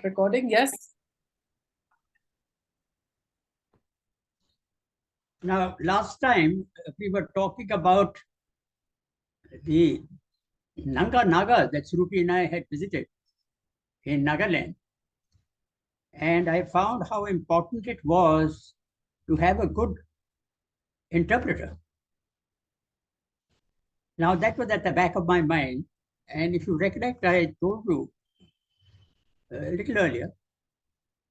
recording, yes. Now, last time we were talking about the Naga that Sruti and I had visited in Nagaland. And I found how important it was to have a good interpreter. Now, that was at the back of my mind. And if you recollect, I told you a little earlier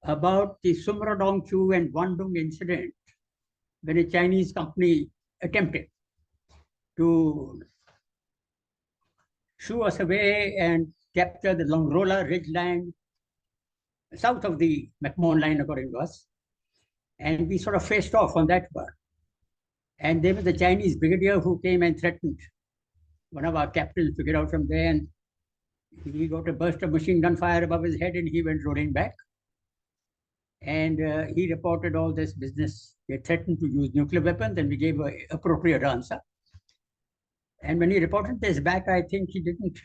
about the Sumradongchu and Wandong incident when a Chinese company attempted to shoo us away and capture the Longrola ridgeland south of the McMahon line, according to us. And we sort of faced off on that part. And there was a Chinese brigadier who came and threatened one of our captains to get out from there. And he got a burst of machine gun fire above his head and he went rolling back. And he reported all this business. They threatened to use nuclear weapons, and we gave an appropriate answer. And when he reported this back, I think he didn't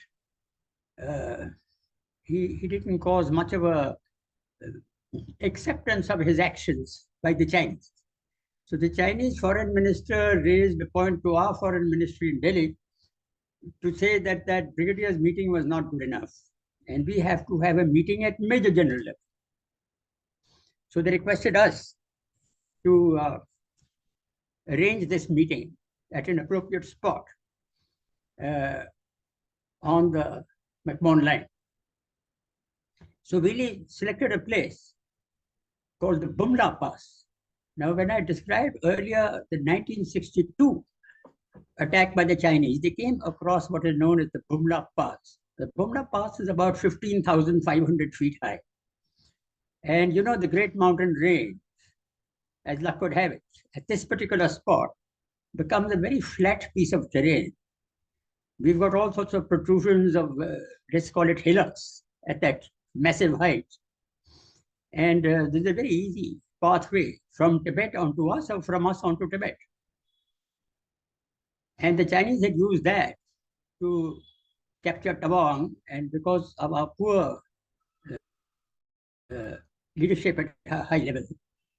he didn't cause much of a acceptance of his actions by the Chinese. So the Chinese foreign minister raised a point to our foreign ministry in Delhi to say that that brigadier's meeting was not good enough, and we have to have a meeting at Major General level. So they requested us to arrange this meeting at an appropriate spot on the McMahon line. So we selected a place called the Bumla Pass. Now, when I described earlier the 1962 attack by the Chinese, they came across what is known as the Bumla Pass. The Bumla Pass is about 15,500 feet high. And you know, the Great Mountain Range, as luck would have it, at this particular spot, becomes a very flat piece of terrain. We've got all sorts of protrusions of, let's call it hillocks, at that massive height. And there's a very easy pathway from Tibet onto us or from us onto Tibet. And the Chinese had used that to capture Tawang, and because of our poor leadership at a high level,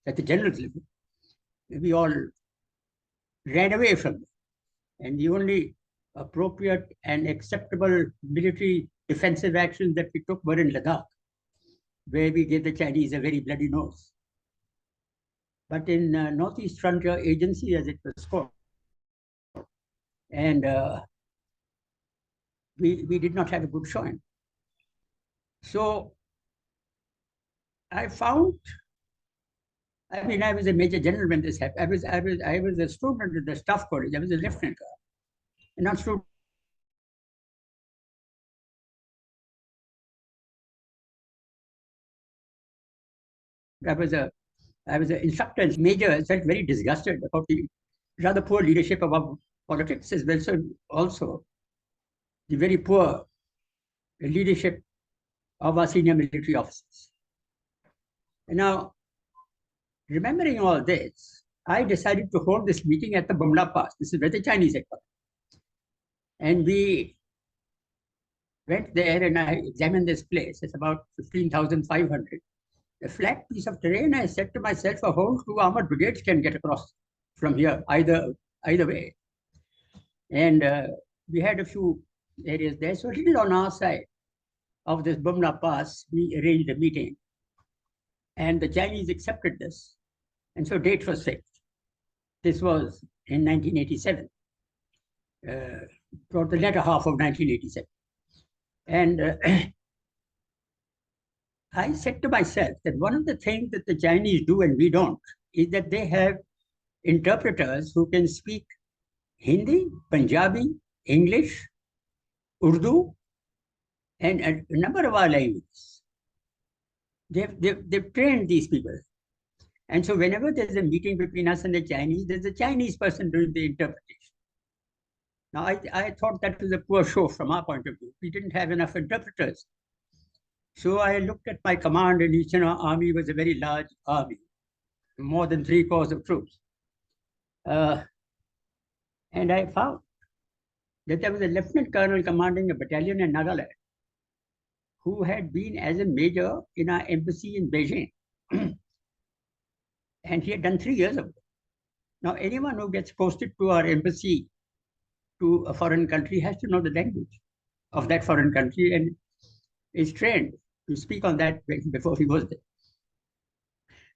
at the general level, we all ran away from them. And the only appropriate and acceptable military defensive actions that we took were in Ladakh, where we gave the Chinese a very bloody nose. But in Northeast Frontier Agency, as it was called, and we did not have a good showing. So I found, I mean, I was a major general when this happened. I was a student at the Staff College. I was a lieutenant, and not student. I was an instructor and major. I felt very disgusted about the rather poor leadership of our politics as well. So also the very poor leadership of our senior military officers. And now, remembering all this, I decided to hold this meeting at the Bumla Pass. This is where the Chinese headquarters. And we went there and I examined this place. It's about 15,500. A flat piece of terrain. I said to myself, a whole 2 armored brigades can get across from here, either way. And we had a few areas there. So a little on our side of this Bumla Pass, we arranged a meeting. And the Chinese accepted this. And so date was fixed. This was in 1987, toward the latter half of 1987. And I said to myself that one of the things that the Chinese do and we don't is that they have interpreters who can speak Hindi, Punjabi, English, Urdu, and a number of our languages. They've trained these people. And so whenever there's a meeting between us and the Chinese, there's a Chinese person doing the interpretation. Now, I thought that was a poor show from our point of view. We didn't have enough interpreters. So I looked at my command, and each army was a very large army, more than 3 corps of troops. And I found that there was a lieutenant colonel commanding a battalion in Nagaland. who had been as a major in our embassy in Beijing. And he had done 3 years of it. Now, anyone who gets posted to our embassy to a foreign country has to know the language of that foreign country and is trained to speak on that before he goes there.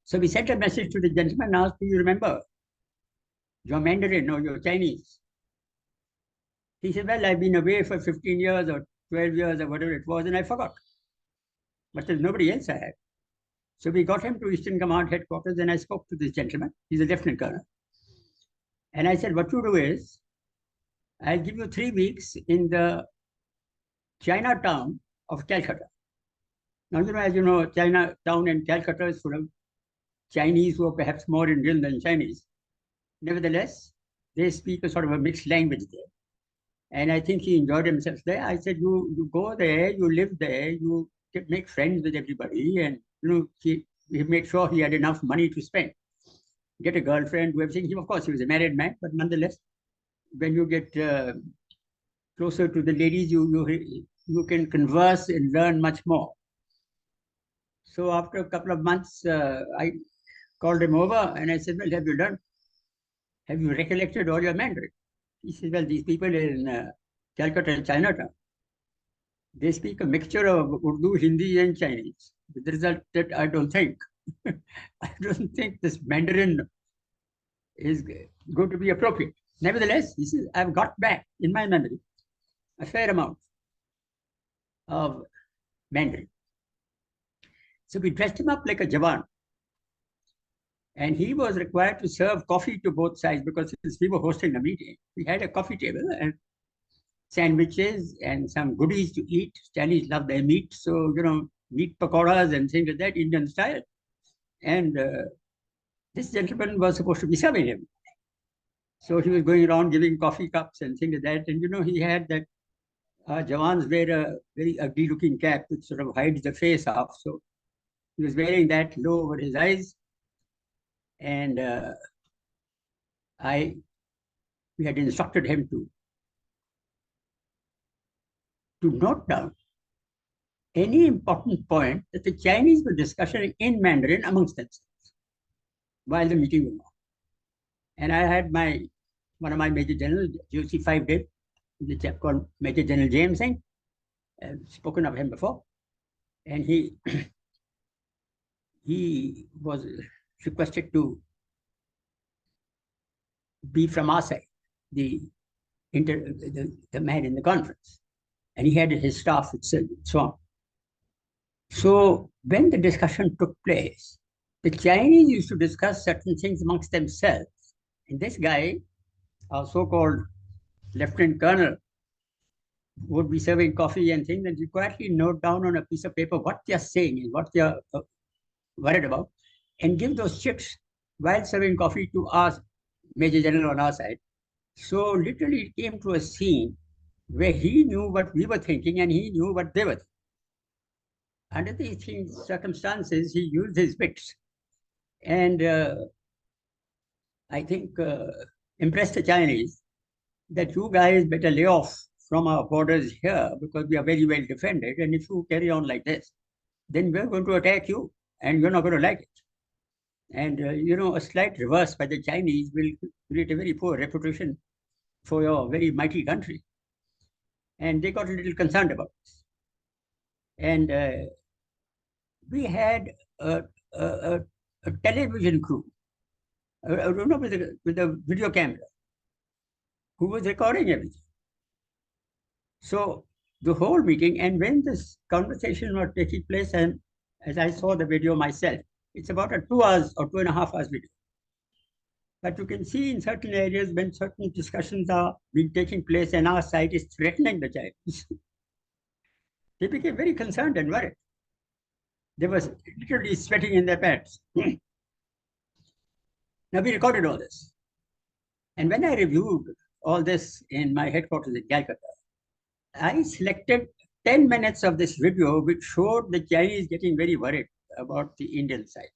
So we sent a message to the gentleman and asked, do you remember your Mandarin or your Chinese? He said, well, I've been away for 15 years or 12 years or whatever it was, and I forgot. But there's nobody else I had. So we got him to Eastern Command headquarters, and I spoke to this gentleman. He's a lieutenant colonel. And I said, what you do is, I'll give you 3 weeks in the Chinatown of Calcutta. Now, as you know, Chinatown and Calcutta is full of Chinese who are perhaps more Indian than Chinese. Nevertheless, they speak a sort of a mixed language there. And I think he enjoyed himself there. I said, you go there, you live there, you make friends with everybody, and he made sure he had enough money to spend. Get a girlfriend, do everything. Of course, he was a married man, but nonetheless, when you get closer to the ladies, you can converse and learn much more. So after a couple of months, I called him over and I said, well, have you recollected all your Mandarin? He said, well, these people in Calcutta and Chinatown, they speak a mixture of Urdu, Hindi, and Chinese. With the result that I don't think this Mandarin is going to be appropriate. Nevertheless, he says, I've got back in my memory a fair amount of Mandarin. So we dressed him up like a Jawan. And he was required to serve coffee to both sides because since we were hosting a meeting, we had a coffee table and sandwiches and some goodies to eat. Chinese love their meat. So, meat pakoras and things like that, Indian style. And this gentleman was supposed to be serving him. So he was going around giving coffee cups and things like that. And, he had that Jawans wear a very ugly looking cap which sort of hides the face off. So he was wearing that low over his eyes. And we had instructed him to note down any important point that the Chinese were discussing in Mandarin amongst themselves while the meeting was on. And I had one of my Major Generals, GOC5 did, the chap called Major General James Singh. I've spoken of him before. And he was requested to be from our side, the man in the conference. And he had his staff, and so on. So when the discussion took place, the Chinese used to discuss certain things amongst themselves. And this guy, our so-called lieutenant colonel, would be serving coffee and things, and he quietly note down on a piece of paper what they're saying and what they're worried about, and give those checks while serving coffee to our Major General on our side. So literally it came to a scene where he knew what we were thinking and he knew what they were thinking. Under these circumstances, he used his wits and I think impressed the Chinese that you guys better lay off from our borders here because we are very well defended. And if you carry on like this, then we're going to attack you and you're not going to like it. And, a slight reverse by the Chinese will create a very poor reputation for your very mighty country. And they got a little concerned about this. And we had a television crew, with a video camera, who was recording everything. So the whole meeting, and when this conversation was taking place, and as I saw the video myself, it's about a 2 hours or 2.5 hours video. But you can see in certain areas when certain discussions are being taking place and our side is threatening the Chinese, they became very concerned and worried. They were literally sweating in their pants. Now we recorded all this. And when I reviewed all this in my headquarters in Calcutta, I selected 10 minutes of this video which showed the Chinese getting very worried about the Indian side.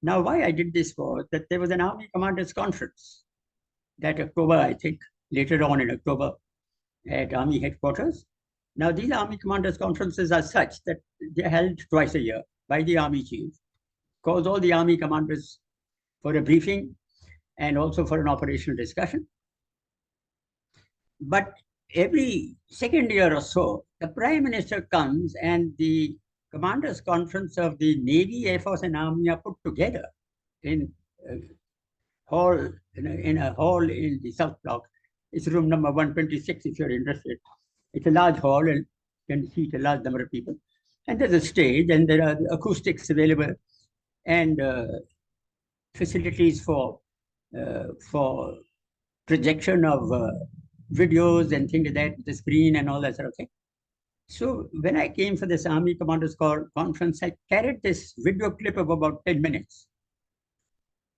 Now, why I did this was that there was an Army Commanders Conference that October, I think, later on in October at Army headquarters. Now, these army commanders' conferences are such that they're held twice a year by the army chief, calls all the army commanders for a briefing and also for an operational discussion. But every second year or so, the prime minister comes and the commanders' conference of the Navy, Air Force, and Army are put together in a hall, in a hall in the South Block. It's room number 126 if you're interested. It's a large hall and can seat a large number of people. And there's a stage and there are acoustics available and facilities for projection of videos and things like that, the screen and all that sort of thing. So when I came for this Army Commanders Conference, I carried this video clip of about 10 minutes.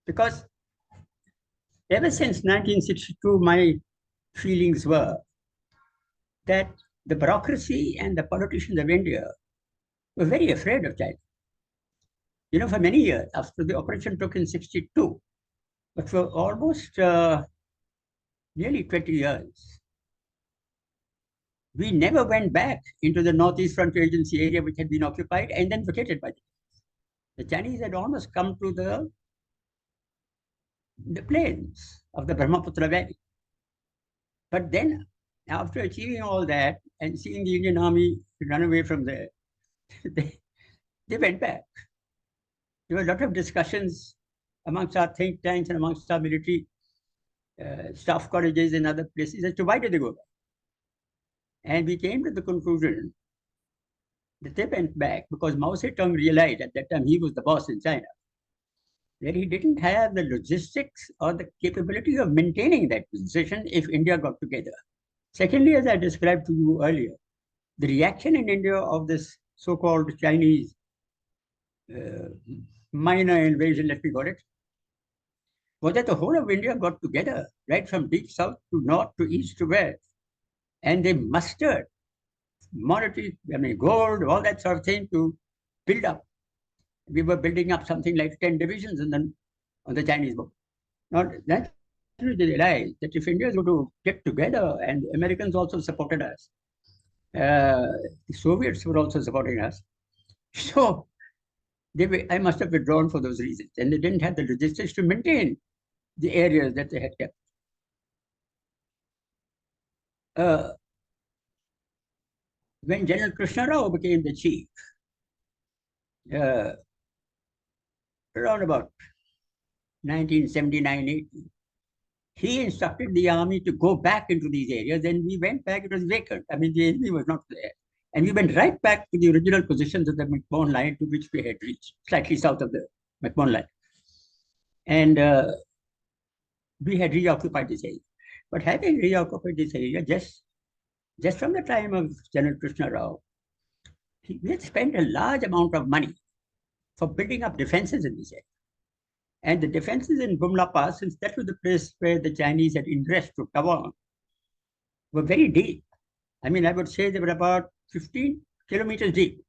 Because ever since 1962, my feelings were that the bureaucracy and the politicians of India were very afraid of China. You know, for many years, after the operation took in 62, but for almost nearly 20 years, we never went back into the Northeast Frontier Agency area, which had been occupied and then vacated by them. The Chinese had almost come to the plains of the Brahmaputra Valley. But then, after achieving all that and seeing the Indian army run away from there, they went back. There were a lot of discussions amongst our think tanks and amongst our military staff colleges and other places as to why did they go back. And we came to the conclusion that they went back because Mao Zedong realized at that time he was the boss in China, that he didn't have the logistics or the capability of maintaining that position if India got together. Secondly, as I described to you earlier, the reaction in India of this so-called Chinese minor invasion, let me call it, was that the whole of India got together, right from deep south to north to east to west. And they mustered monetary, gold, all that sort of thing to build up. We were building up something like 10 divisions on the Chinese border. Now, naturally, they realized that if India is going to get together, and the Americans also supported us, the Soviets were also supporting us. So I must have withdrawn for those reasons. And they didn't have the logistics to maintain the areas that they had kept. When General Krishna Rao became the chief, around about 1979-80, he instructed the army to go back into these areas, and we went back. It was vacant. I mean, the enemy was not there. And we went right back to the original positions of the McMahon line to which we had reached, slightly south of the McMahon line. And we had reoccupied this area. But having reoccupied this area, just from the time of General Krishna Rao, we had spent a large amount of money for building up defenses in this area. And the defenses in Bumla Pass, since that was the place where the Chinese had ingressed to Taiwan, were very deep. I mean, I would say they were about 15 kilometers deep.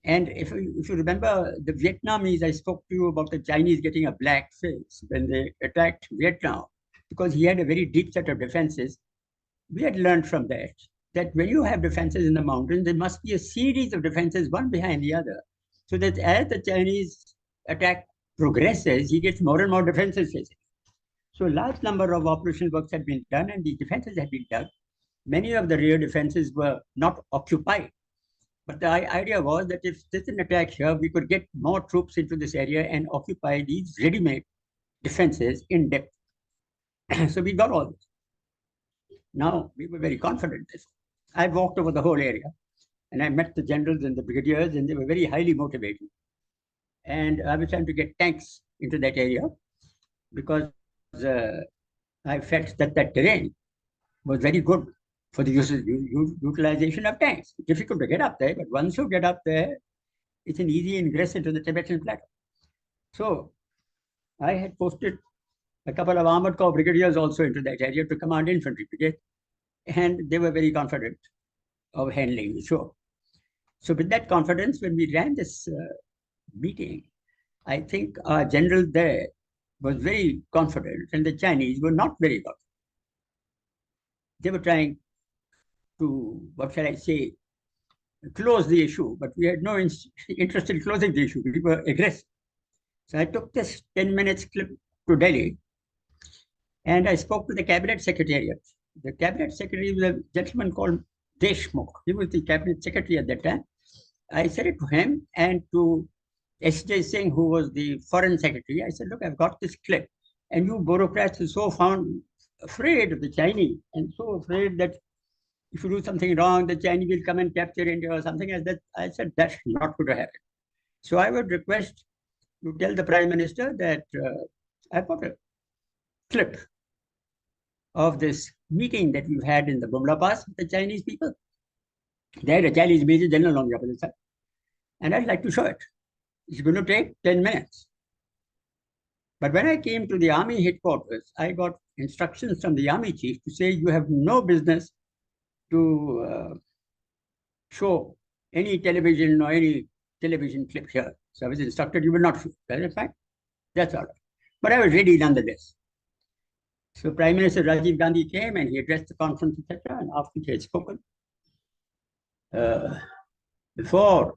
And if you remember the Vietnamese, I spoke to you about the Chinese getting a black face when they attacked Vietnam, because he had a very deep set of defenses. We had learned from that when you have defenses in the mountains, there must be a series of defenses, one behind the other, so that as the Chinese attack progresses, he gets more and more defenses facing. So a large number of operational works had been done and the defenses had been done. Many of the rear defenses were not occupied. But the idea was that if there's an attack here, we could get more troops into this area and occupy these ready-made defenses in depth. So we got all this. Now, we were very confident this. I walked over the whole area and I met the generals and the brigadiers, and they were very highly motivated. And I was trying to get tanks into that area because I felt that terrain was very good for the utilization of tanks. Difficult to get up there, but once you get up there, it's an easy ingress into the Tibetan plateau. So I had posted a couple of armored corps brigadiers also into that area to command infantry brigade, and they were very confident of handling the show. So with that confidence, when we ran this meeting, I think our general there was very confident, and the Chinese were not very confident. They were trying to, what shall I say, close the issue, but we had no interest in closing the issue. We were aggressive. So I took this 10 minutes clip to Delhi and I spoke to the cabinet secretariat. The cabinet secretary was a gentleman called Deshmukh. He was the cabinet secretary at that time. I said it to him and to S.J. Singh, who was the foreign secretary. I said, look, I've got this clip. And you bureaucrats are so afraid of the Chinese and so afraid that if you do something wrong, the Chinese will come and capture India or something like that. I said, that's not going to happen. So I would request you tell the Prime Minister that I've got a clip of this meeting that we've had in the Bumla Pass with the Chinese people. They had a Chinese Major General on the opposite side. And I'd like to show it. It's going to take 10 minutes. But when I came to the army headquarters, I got instructions from the army chief to say, you have no business to show any television or any television clip here. So I was instructed, you will not shoot. That's fine. That's all right. But I was ready nonetheless. So Prime Minister Rajiv Gandhi came and he addressed the conference, etc. And after he had spoken, before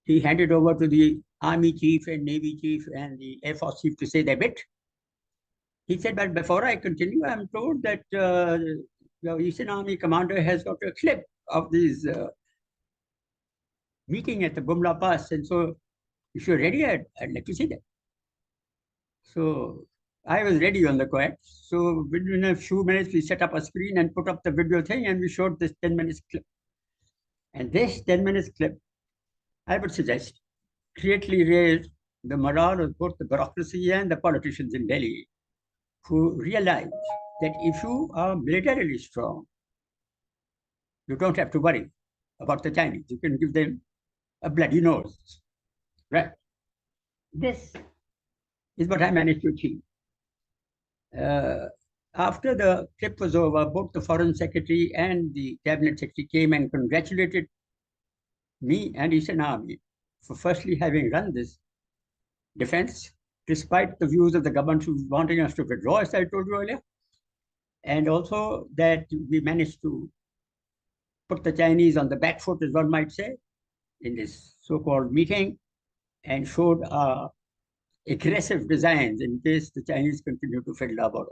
he handed over to the Army chief and Navy chief and the Air Force chief to say their bit, he said, but before I continue, I'm told that the Eastern Army commander has got a clip of this meeting at the Bumla Pass. And so if you're ready, I'd like to see that. So I was ready on the quiet. So within a few minutes, we set up a screen and put up the video thing and we showed this 10 minutes clip. And this 10 minutes clip, I would suggest, greatly raised the morale of both the bureaucracy and the politicians in Delhi, who realized that if you are militarily strong, you don't have to worry about the Chinese. You can give them a bloody nose, right? This is what I managed to achieve. After the clip was over, both the foreign secretary and the cabinet secretary came and congratulated me and Eastern Army for firstly having run this defense, despite the views of the government who was wanting us to withdraw, as I told you earlier, and also that we managed to put the Chinese on the back foot, as one might say, in this so-called meeting, and showed aggressive designs in case the Chinese continue to fiddle our border.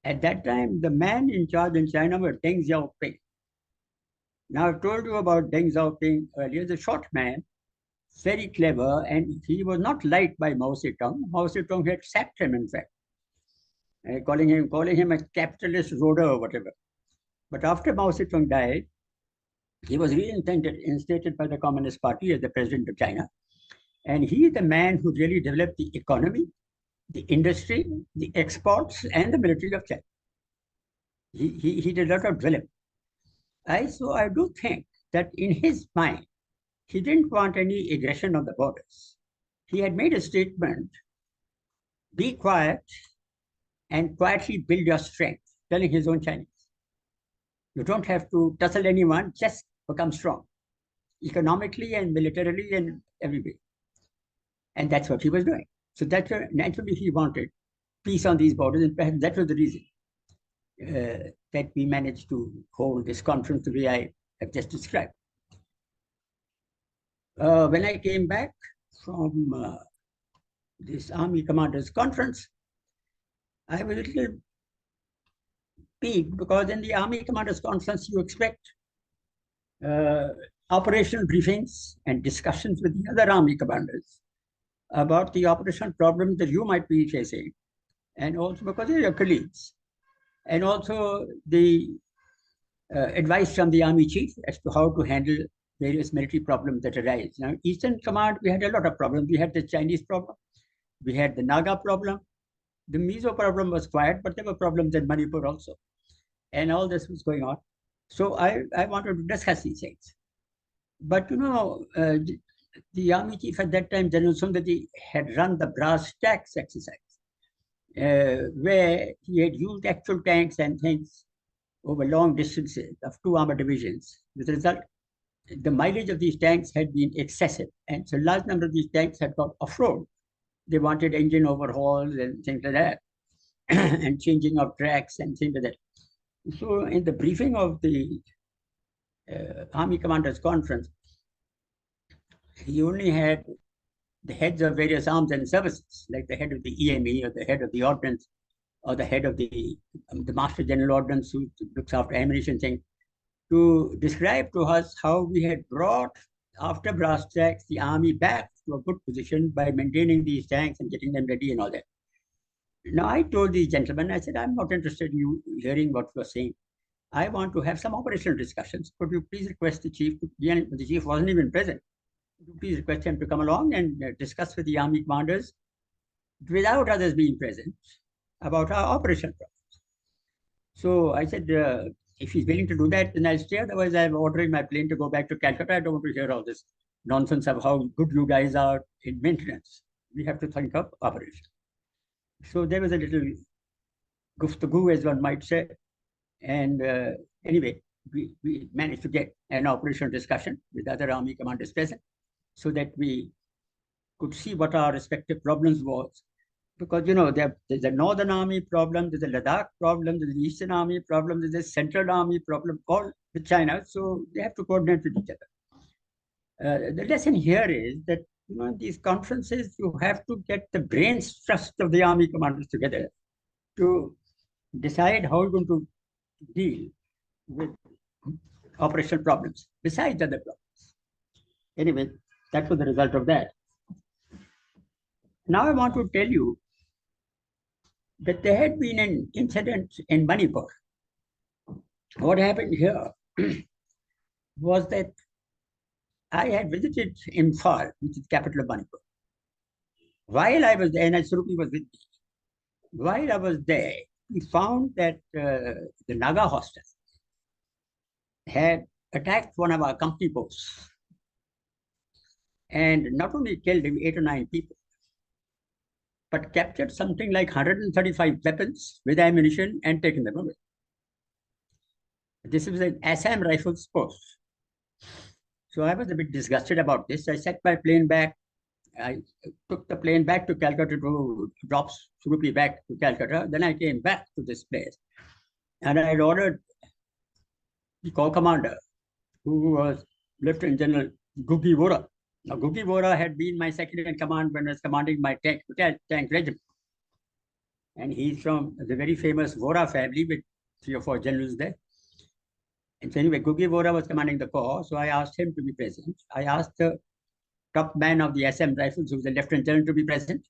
At that time, the man in charge in China was Deng Xiaoping. Now, I've told you about Deng Xiaoping earlier, the short man, very clever, and he was not liked by Mao Zedong. Mao Zedong had sacked him, in fact, calling him a capitalist roader or whatever. But after Mao Zedong died, he was reinstated by the Communist Party as the president of China. And he is the man who really developed the economy, the industry, the exports, and the military of China. He did a lot of development. So I do think that in his mind, he didn't want any aggression on the borders. He had made a statement, be quiet and quietly build your strength, telling his own Chinese. You don't have to tussle anyone, just become strong, economically and militarily and every way. And that's what he was doing. So that's naturally he wanted peace on these borders, and perhaps that was the reason that we managed to hold this conference the way I have just described. When I came back from this Army Commanders Conference, I was a little peaked because in the Army Commanders Conference, you expect operational briefings and discussions with the other Army commanders about the operational problems that you might be facing, and also because they're your colleagues, and also the advice from the Army Chief as to how to handle various military problems that arise. Now, Eastern Command, we had a lot of problems. We had the Chinese problem, we had the Naga problem, the Mizo problem was quiet, but there were problems in Manipur also. And all this was going on. So I wanted to discuss these things. But, you know, the Army Chief at that time, General Sundari, had run the brass tacks exercise, where he had used actual tanks and things over long distances of 2 armored divisions. With the result, the mileage of these tanks had been excessive. And so a large number of these tanks had got off-road. They wanted engine overhauls and things like that, and changing of tracks and things like that. So in the briefing of the Army Commanders Conference, he only had the heads of various arms and services, like the head of the EME or the head of the ordnance or the head of the Master General Ordnance who looks after ammunition thing, to describe to us how we had brought, after brass tacks, the army back to a good position by maintaining these tanks and getting them ready and all that. Now, I told these gentlemen, I said, I'm not interested in you hearing what you're saying. I want to have some operational discussions. Could you please request the chief? The chief wasn't even present. Could you please request him to come along and discuss with the army commanders without others being present about our operational problems? So I said, if he's willing to do that, then I'll stay. Otherwise, I'm ordering my plane to go back to Calcutta. I don't want to hear all this nonsense of how good you guys are in maintenance. We have to think of operation. So there was a little goo, as one might say. And anyway, we managed to get an operational discussion with other army commanders present so that we could see what our respective problems was. Because, you know, there's a Northern Army problem, there's a Ladakh problem, there's the Eastern Army problem, there's a Central Army problem, all with China. So they have to coordinate with each other. The lesson here is that, you know, in these conferences, you have to get the brain trust of the army commanders together to decide how you're going to deal with operational problems besides other problems. Anyway, that was the result of that. Now I want to tell you that there had been an incident in Manipur. What happened here was that I had visited Imphal, which is the capital of Manipur. While I was there, and Surupi was with me, while I was there, we found that the Naga hostel had attacked one of our company posts and not only killed 8 or 9 people, but captured something like 135 weapons with ammunition and taken them away. This was an Assam Rifles post. So I was a bit disgusted about this. I set my plane back. I took the plane back to Calcutta to drop Surupi back to Calcutta. Then I came back to this place. And I had ordered the corps commander, who was Lieutenant General Gugi Vora. Now, Gugi Vora had been my second in command when I was commanding my tank regiment. And he's from the very famous Vora family with 3 or 4 generals there. And so anyway, Gugi Vora was commanding the corps, so I asked him to be present. I asked the top man of the Assam Rifles, who was the Lieutenant General, to be present.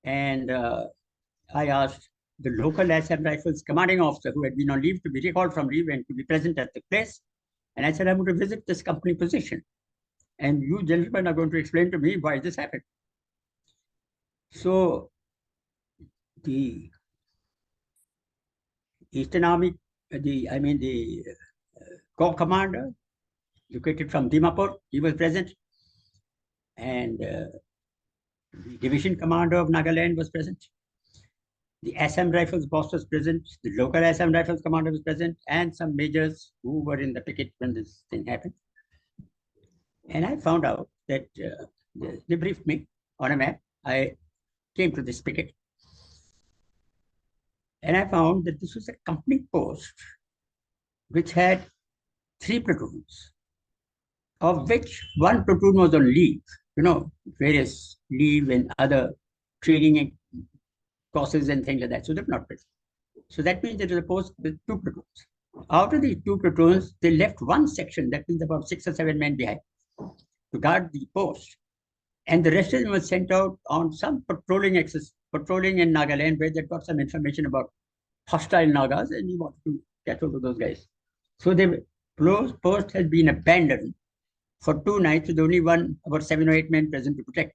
And I asked the local Assam Rifles commanding officer, who had been on leave, to be recalled from leave and to be present at the place. And I said, I'm going to visit this company position. And you gentlemen are going to explain to me why this happened. So the Eastern Army, the corps commander, located from Dimapur, he was present. And the division commander of Nagaland was present. The Assam Rifles boss was present. The local Assam Rifles commander was present, and some majors who were in the picket when this thing happened. And I found out that they briefed me on a map. I came to this picket. And I found that this was a company post which had 3 platoons, of which 1 platoon was on leave, you know, various leave and other training courses and things like that. So they're not present. So that means there is a post with 2 platoons. Out of these 2 platoons, they left 1 section, that means about 6 or 7 men behind, to guard the post. And the rest of them were sent out on some patrolling in Nagaland, where they got some information about hostile Nagas, and we wanted to catch hold of those guys. So the post has been abandoned for 2 nights with only about 7 or 8 men present to protect.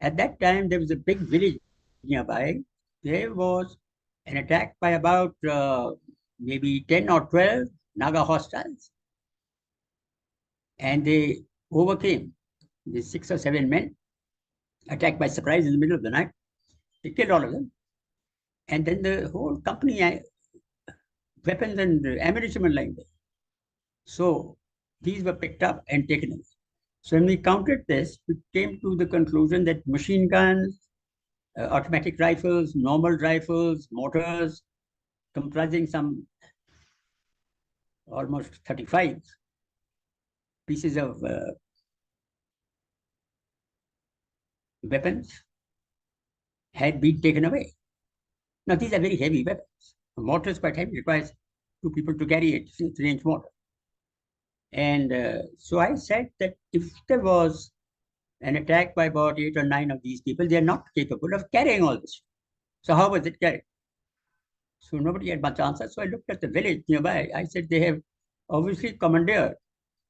At that time, there was a big village nearby. There was an attack by about maybe 10 or 12 Naga hostiles. And they overcame the 6 or 7 men, attacked by surprise in the middle of the night. They killed all of them. And then the whole company weapons and ammunition were lying there. So these were picked up and taken away. So when we counted this, we came to the conclusion that machine guns, automatic rifles, normal rifles, mortars, comprising some almost 35 pieces of weapons had been taken away. Now, these are very heavy weapons. A mortar is quite heavy, it requires two people to carry it, 3-inch mortar. And so I said that if there was an attack by about 8 or 9 of these people, they are not capable of carrying all this. So how was it carried? So nobody had much answer. So I looked at the village nearby. I said, they have obviously commandeered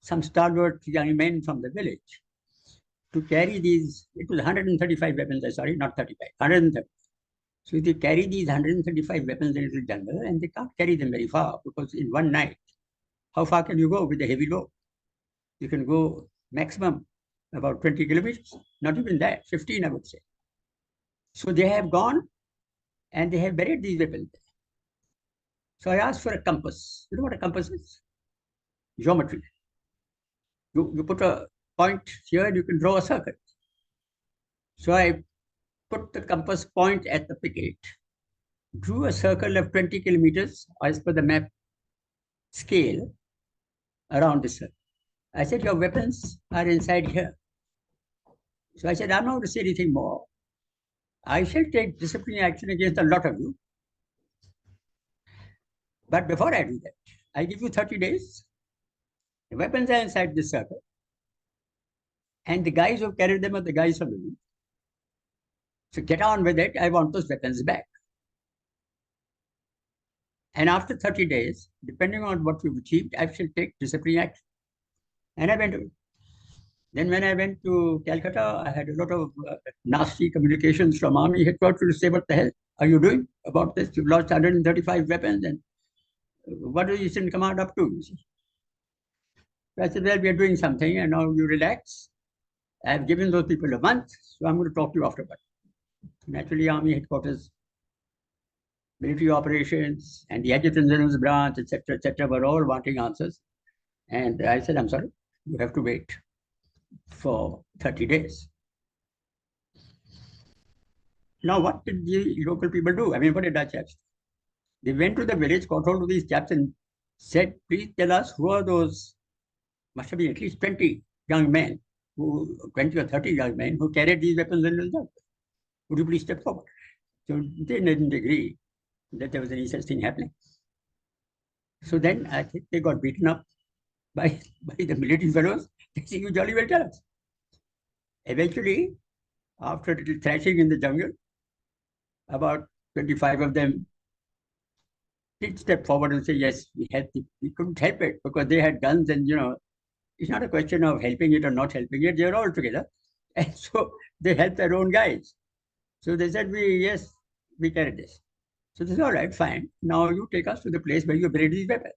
some stalwart young men from the village to carry these. It was 135 weapons, sorry, not 35, 130. So they carry these 135 weapons into the jungle, and they can't carry them very far, because in one night, how far can you go with a heavy load? You can go maximum about 20 kilometers, not even that, 15, I would say. So they have gone and they have buried these weapons. So I asked for a compass. You know what a compass is? Geometry. You put a point here and you can draw a circle. So I put the compass point at the picket, drew a circle of 20 kilometers as per the map scale around the circle. I said, your weapons are inside here. So I said, I'm not going to say anything more. I shall take disciplinary action against a lot of you. But before I do that, I give you 30 days. The weapons are inside this circle. And the guys who carried them are the guys from the village. So get on with it. I want those weapons back. And after 30 days, depending on what you've achieved, I shall take disciplinary action. And I went to it. Then when I went to Calcutta, I had a lot of nasty communications from Army headquarters to say, what the hell are you doing about this? You've lost 135 weapons, and what are you in command up to? So I said, well, we are doing something, and now you relax. I've given those people a month, so I'm going to talk to you afterward. Naturally, Army headquarters, military operations, and the Adjutant General's branch, etc., were all wanting answers. And I said, I'm sorry, you have to wait for 30 days. Now, what did the local people do? I mean, what did Dutch chaps do? They went to the village, got hold of these chaps and said, please tell us who are those, must have been at least 20 young men, 20 or 30 young men who carried these weapons in the jungle. Would you please step forward? So they didn't agree that there was any such thing happening. So then I think they got beaten up by the military fellows. They said, you jolly well tell us. Eventually, after a little thrashing in the jungle, about 25 of them did step forward and say, yes, we couldn't help it because they had guns, and, it's not a question of helping it or not helping it. They're all together. And so they helped their own guys. So they said, yes, we carried this. So they said, all right, fine. Now you take us to the place where you buried these weapons.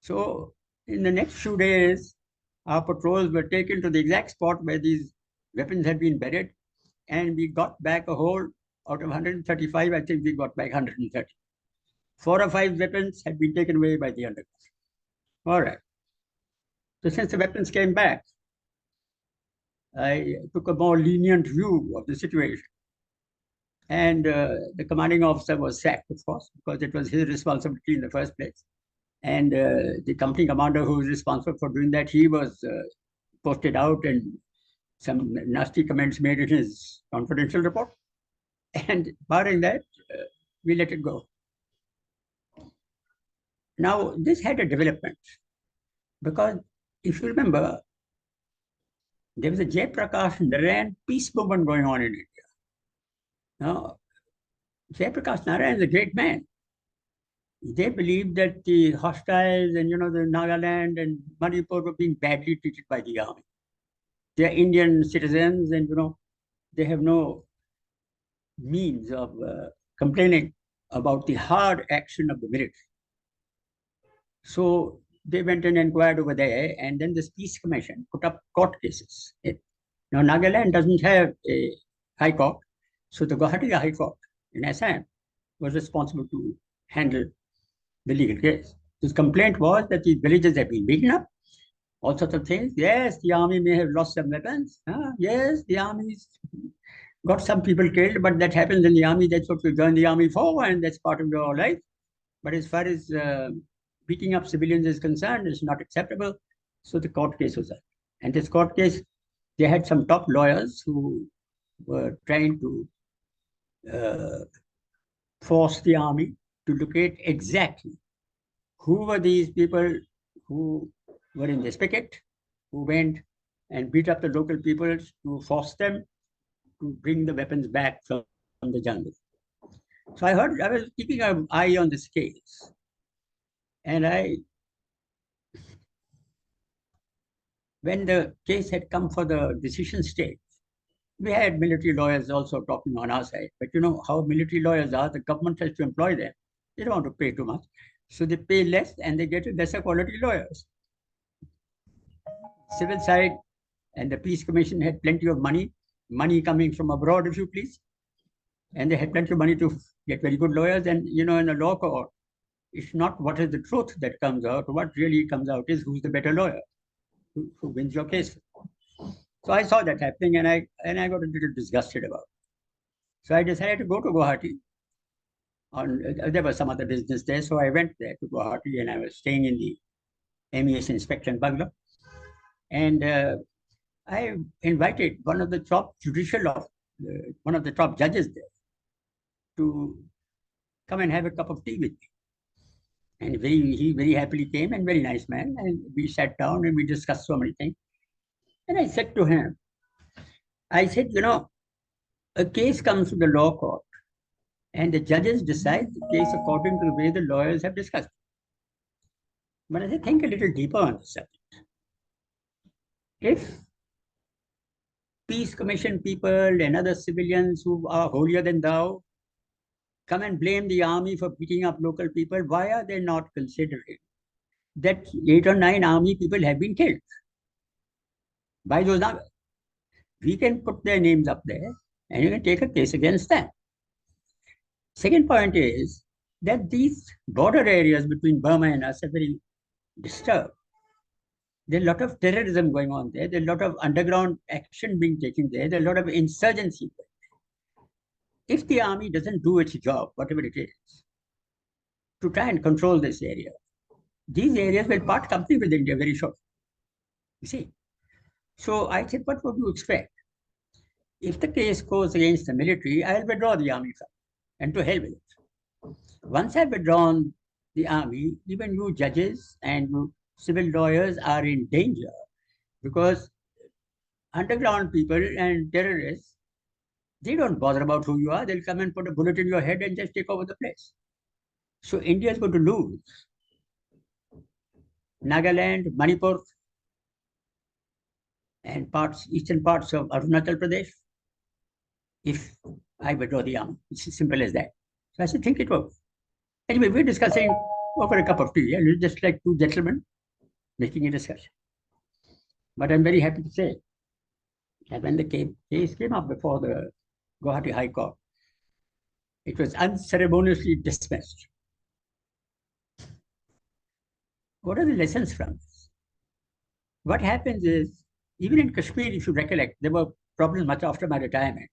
So in the next few days, our patrols were taken to the exact spot where these weapons had been buried. And we got back a whole, out of 135, I think we got back 130. 4 or 5 weapons had been taken away by the underground. All right. So since the weapons came back, I took a more lenient view of the situation. And the commanding officer was sacked, of course, because it was his responsibility in the first place. And the company commander who was responsible for doing that, he was posted out, and some nasty comments made in his confidential report. And barring that, we let it go. Now, this had a development, because if you remember, there was a Jayaprakash Narayan peace movement going on in India. Now, Jayaprakash Narayan is a great man. They believed that the hostiles and, the Nagaland and Manipur were being badly treated by the army. They are Indian citizens, and, they have no means of complaining about the hard action of the military. So they went and inquired over there, and then this peace commission put up court cases. Now, Nagaland doesn't have a high court, so the Guwahati High Court in Assam was responsible to handle the legal case. His complaint was that the villages have been beaten up, all sorts of things. Yes, the army may have lost some weapons. Yes, the army's got some people killed, but that happens in the army. That's what you join the army for, and that's part of your life. But as far as beating up civilians is concerned, it's not acceptable. So the court case was up. And this court case, they had some top lawyers who were trying to uh, force the army to locate exactly who were these people who were in this picket, who went and beat up the local people to force them to bring the weapons back from the jungle. So I was keeping an eye on this case. And when the case had come for the decision stage, we had military lawyers also talking on our side. But you know how military lawyers are, the government has to employ them. They don't want to pay too much. So they pay less and they get lesser quality lawyers. Civil side and the Peace Commission had plenty of money coming from abroad, if you please. And they had plenty of money to get very good lawyers. And, you know, in a law court, it's not what is the truth that comes out. What really comes out is who's the better lawyer, who wins your case. So I saw that happening and I got a little disgusted about it. So I decided to go to Guwahati. There was some other business there. So I went there to Guwahati and I was staying in the MES inspection bungalow. And I invited one of the top one of the top judges there to come and have a cup of tea with me. And he very happily came, and very nice man. And we sat down and we discussed so many things. And I said to him, I said, you know, a case comes to the law court and the judges decide the case according to the way the lawyers have discussed. But I said, think a little deeper on the subject. If Peace Commission people and other civilians who are holier than thou come and blame the army for beating up local people, why are they not considering that 8 or 9 army people have been killed by those numbers? We can put their names up there and you can take a case against them. Second point is that these border areas between Burma and us are very disturbed. There's a lot of terrorism going on there. There's a lot of underground action being taken there. There's a lot of insurgency. If the army doesn't do its job, whatever it is, to try and control this area, these areas will part company with India very shortly. You see? So I said, what would you expect? If the case goes against the military, I'll withdraw the army from it, and to hell with it. Once I've withdrawn the army, even you judges and you civil lawyers are in danger because underground people and terrorists, they don't bother about who you are. They'll come and put a bullet in your head and just take over the place. So India is going to lose Nagaland, Manipur, and eastern parts of Arunachal Pradesh if I withdraw the army. It's as simple as that. So I said, think it over. Anyway, we're discussing over a cup of tea, and just like two gentlemen making a discussion. But I'm very happy to say that when the case came up before the Guwahati High Court, it was unceremoniously dismissed. What are the lessons from this? What happens is, even in Kashmir, if you recollect, there were problems much after my retirement,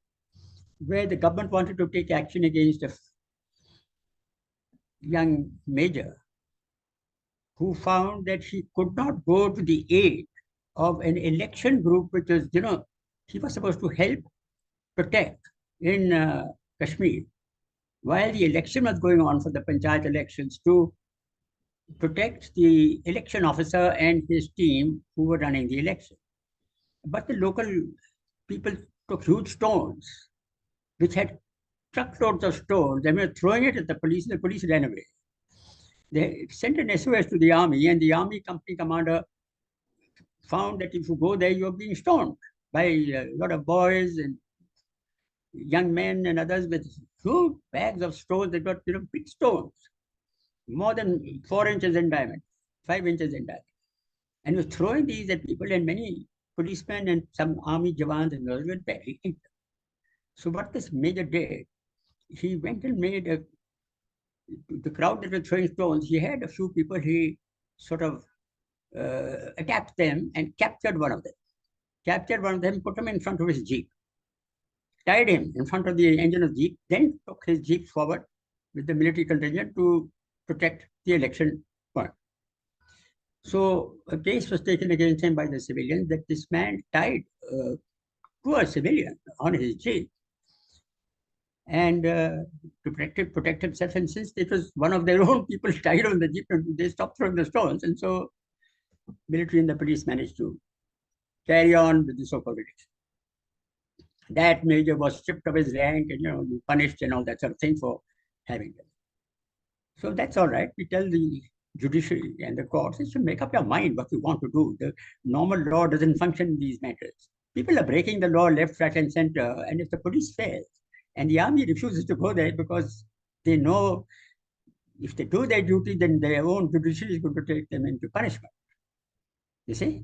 where the government wanted to take action against a young major who found that he could not go to the aid of an election group, which was, you know, he was supposed to help protect in Kashmir while the election was going on for the panchayat elections to protect the election officer and his team who were running the election. But the local people took huge stones, which had truckloads of stones, and were throwing it at the police, and the police ran away. They sent an SOS to the army, and the army company commander found that if you go there, you're being stoned by a lot of boys and young men and others with huge bags of stones. They got, you know, big stones, more than 4 inches in diameter, 5 inches in diameter. And was throwing these at people, and many policemen and some army jawans and others were badly injured. So what this major did, he went and made the crowd that was throwing stones, he had a few people, he sort of attacked them and captured one of them. Captured one of them, put him in front of his jeep, tied him in front of the engine of jeep, then took his jeep forward with the military contingent to protect the election point. So a case was taken against him by the civilians that this man tied a poor civilian on his jeep and to protect himself. And since it was one of their own people tied on the jeep, they stopped throwing the stones. And so military and the police managed to carry on with the so-called election. That major was stripped of his rank and punished and all that sort of thing for having it. So that's all right. We tell the judiciary and the courts is to make up your mind what you want to do. The normal law doesn't function in these matters. People are breaking the law left, right, and center. And if the police fails and the army refuses to go there because they know if they do their duty, then their own judiciary is going to take them into punishment. You see?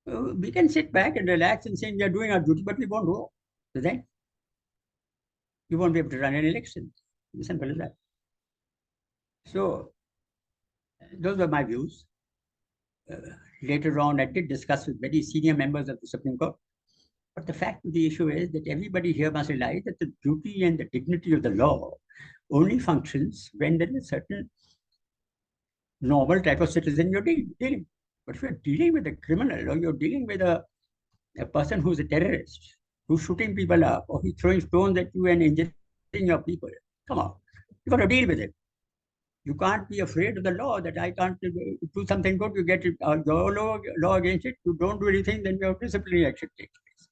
We can sit back and relax and say we are doing our duty, but we won't go. So then you won't be able to run an election. As simple as that. So those were my views. Later on, I did discuss with very senior members of the Supreme Court. But the fact of the issue is that everybody here must realize that the duty and the dignity of the law only functions when there is a certain normal type of citizen you're dealing. But if you're dealing with a criminal or you're dealing with a person who's a terrorist, who's shooting people up or he's throwing stones at you and injuring your people, come on, you've got to deal with it. You can't be afraid of the law that I can't do something good, you get your law against it, you don't do anything, then your disciplinary action takes place.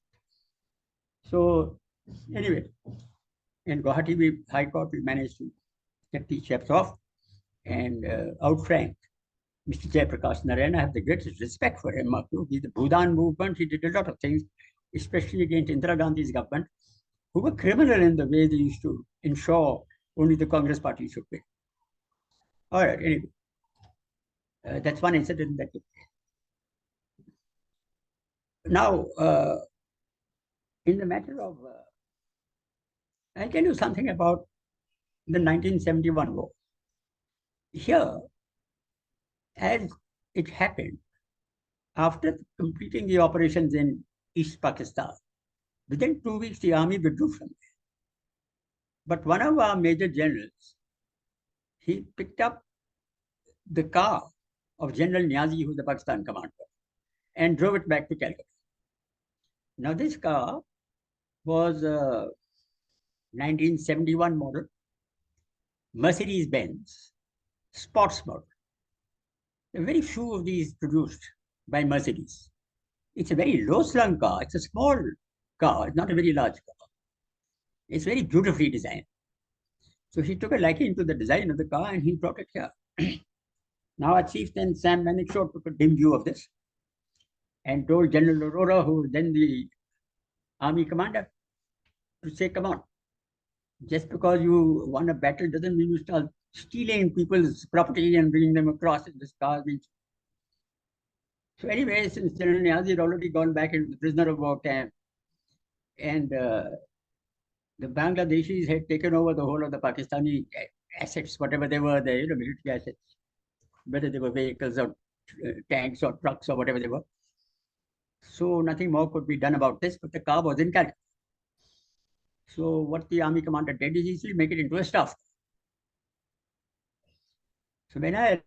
So anyway, in Guwahati High Court, we managed to get these chaps off and outrank Mr. Jayaprakash Narayan. I have the greatest respect for him. The Bhudan movement, he did a lot of things, especially against Indira Gandhi's government, who were criminal in the way they used to ensure only the Congress party should win. All right, anyway, that's one incident that took place. Now, in the matter of, I'll tell you something about the 1971 war. Here, as it happened, after completing the operations in East Pakistan, within 2 weeks, the army withdrew from there. But one of our major generals, he picked up the car of General Niazi, who's the Pakistan commander, and drove it back to Calcutta. Now, this car was a 1971 model, Mercedes-Benz sports model. There are very few of these produced by Mercedes. It's a very low-slung car. It's a small car. It's not a very large car. It's very beautifully designed. So he took a liking to the design of the car and he brought it here. Now our chieftain, Sam Manekshaw, took a dim view of this and told General Aurora, who was then the army commander, to say, come on, just because you won a battle doesn't mean you start stealing people's property and bringing them across in this car. So anyway, since General Niazi had already gone back into the prisoner of war camp, and the Bangladeshis had taken over the whole of the Pakistani assets, whatever they were, the military assets, whether they were vehicles or tanks or trucks or whatever they were. So nothing more could be done about this, but the car was in Calcutta. So what the army commander did is he make it into a staff. So when I